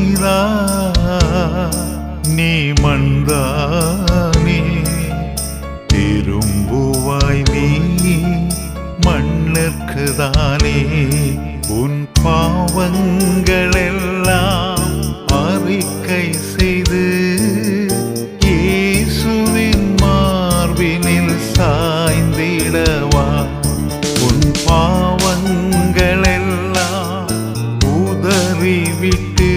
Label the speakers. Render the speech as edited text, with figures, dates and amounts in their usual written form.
Speaker 1: மனிதா நீ மண்தானே, திரும்புவாய் நீ மண்ணிற்குதானே. உன் பாவங்களெல்லாம் அறிக்கை செய்து இயேசுவின் மார்பினில் சாய்ந்திடவா. உன் பாவங்களெல்லாம் உதறிவிட்டு